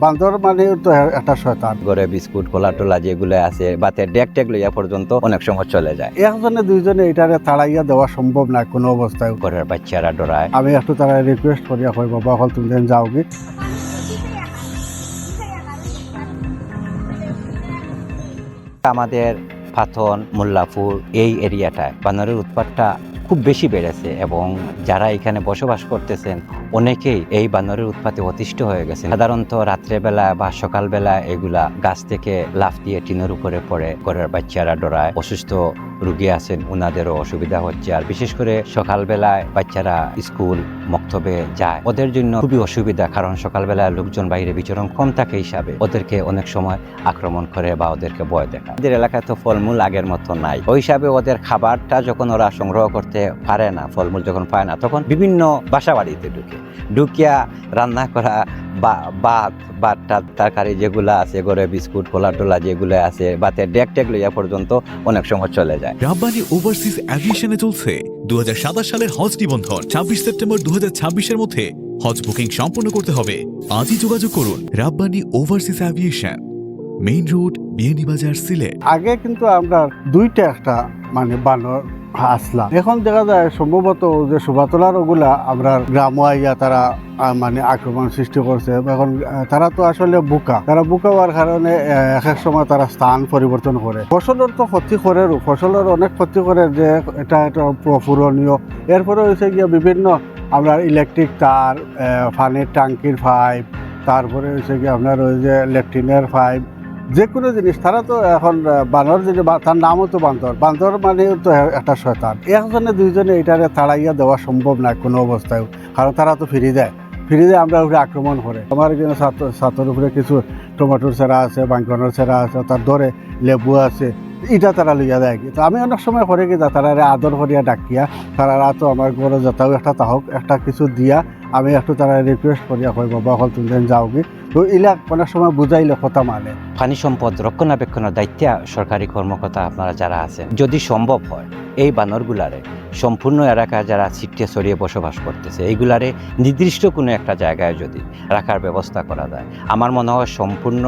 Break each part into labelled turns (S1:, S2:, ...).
S1: বান্দর মানে তো একটা শয়তান।
S2: ঘরে বিস্কুট কলা টোলা যেগুলো আছে বাতে ডেক টেক লইয়া পর্যন্ত অনেক সময় চলে যায়।
S1: একজনে দুইজনে এটারে তাড়াইয়া দেওয়া সম্ভব না কোনো অবস্থায়।
S2: ঘরের বাচ্চারা ডরায়।
S1: আমি একটু তারা রিকোয়েস্ট করিয়া কই বাবা হল তুমি যেন যাও কি।
S2: আমাদের পাথন মোল্লাপুর এই এরিয়াটায় বানরের উৎপাতটা খুব বেশি বেড়েছে এবং যারা এখানে বসবাস করতেছেন অনেকেই এই বানরের উৎপাতে অতিষ্ঠ হয়ে গেছে। সাধারণত রাত্রেবেলা বা সকালবেলা এগুলা গাছ থেকে লাফ দিয়ে টিনের উপরে পড়ে, ঘরের বাচ্চারা ডরায়, অসুস্থ রুগী আছেন ওনাদেরও অসুবিধা হচ্ছে। আর বিশেষ করে সকালবেলায় বাচ্চারা স্কুল মক্তবে যায়, ওদের জন্য খুবই অসুবিধা, কারণ সকালবেলায় লোকজন বাইরে বিচরণ কম থাকে হিসাবে ওদেরকে অনেক সময় আক্রমণ করে বা ওদেরকে ভয় দেখায়। আমাদের এলাকায় তো ফলমূল আগের মতো নাই, ওই হিসাবে ওদের খাবারটা যখন ওরা সংগ্রহ করতে পারে না, ফলমূল যখন পায় না, তখন বিভিন্ন বাসা বাড়িতে ঢুকিয়া রান্না করা ভাত তরকারি যেগুলো আছে, ঘরে বিস্কুট কলা টোলা যেগুলো আছে বাতে ডেক টেক লইয়া পর্যন্ত অনেক সময় চলে যায়।
S3: রাব্বানি ওভারসিজ অ্যাভিয়েশনে চলছে 2027 সালের হজ নিবন্ধন। 26 সেপ্টেম্বর 2026-এর মধ্যে হজ বুকিং সম্পন্ন করতে হবে। আজই যোগাযোগ করুন Rabbani overseas aviation, main road, Beanibazar, Sylhet.
S1: আগে কিন্তু আমরা দুইটা একটা মানে বানর আসলাম, এখন দেখা যায় সম্ভবত যে শোভাতলার ওগুলা আমরা গ্রামে আইয়া তারা মানে আক্রমণ সৃষ্টি করছে। এখন তারা তো আসলে তারা বোকা হওয়ার কারণে এক এক সময় তারা স্থান পরিবর্তন করে। ফসলের তো ক্ষতি করে, ফসলের অনেক ক্ষতি করে, যে এটা পুরনীয়। এরপরে হয়েছে গিয়ে বিভিন্ন আমরা ইলেকট্রিক তার, পানির ট্যাঙ্কির পাইপ, তারপরে হয়েছে গিয়ে আপনার ওই যে ল্যাট্রিনের পাইপ, যে কোনো জিনিস। তারা তো এখন বানর যে তার নামও তো বান্দর মানে তো একটা শয়তান। একজনে দুইজনে এটারে তাড়াইয়া দেওয়া সম্ভব না কোনো অবস্থায়, কারণ তারা তো ফিরে যায় আমরা উপরে আক্রমণ করে। আমার এখানে ছাতর উপরে কিছু টমেটোর চারা আছে, বাঙ্গনের চারা আছে, তার ধরে লেবু আছে, এটা তারা লইয়া দেয় কি। তো আমি অনেক সময় করে কি তারা আদর করিয়া ডাকিয়া তারা তো আমার ঘরে যাতাও একটা তাহক একটা কিছু দিয়া আমি একটু তারা রিকোয়েস্ট করিয়া কই বাবা হল তুমি যেন যাও কি। তো এলাক অনেক সময় বুঝাইলে কথা মানে।
S2: পানি সম্পদ রক্ষণাবেক্ষণের দায়িত্বে সরকারি কর্মকর্তা আপনারা যারা আছেন, যদি সম্ভব হয় এই বানরগুলারে সম্পূর্ণ এলাকায় যারা ছিটে ছড়িয়ে বসবাস করতেছে এইগুলারে নির্দিষ্ট কোনো একটা জায়গায় যদি রাখার ব্যবস্থা করা যায়, আমার মনে হয় সম্পূর্ণ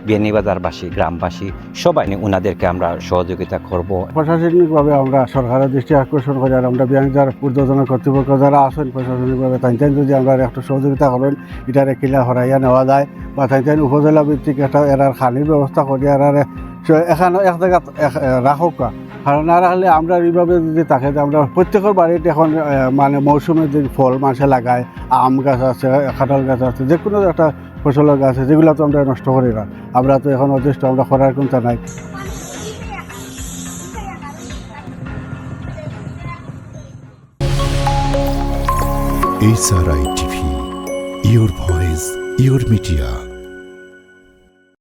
S2: বিয়ানীবাজারবাসী, গ্রামবাসী সবাই ওনাদেরকে আমরা সহযোগিতা করব।
S1: প্রশাসনিকভাবে আমরা সরকারের দৃষ্টি আকর্ষণ করি, আর আমরা বিয়ানীবাজার ঊর্ধ্বতন কর্তৃপক্ষ যারা আছেন প্রশাসনিকভাবে তাই যদি আমরা একটু সহযোগিতা করেন, এটারে কিলা হরাইয়া নেওয়া যায় বা তাই উপজেলা ভিত্তিক একটা এরার খানির ব্যবস্থা করি, আর এখানে এক জায়গা রাখুক। কারণ না রাখলে আমরা এইভাবে যদি থাকে যে আমরা প্রত্যেকের বাড়িতে এখন মানে মৌসুমের যে ফল মানুষে লাগায়, আম গাছ আছে, কাঁঠাল গাছ আছে, যে কোনো একটা ফসলের গাছ আছে, যেগুলো তো আমরা নষ্ট করি না। আমরা তো এখন যথেষ্ট আমরা করার কোনটা নাই।
S4: SRI TV, your voice, your media.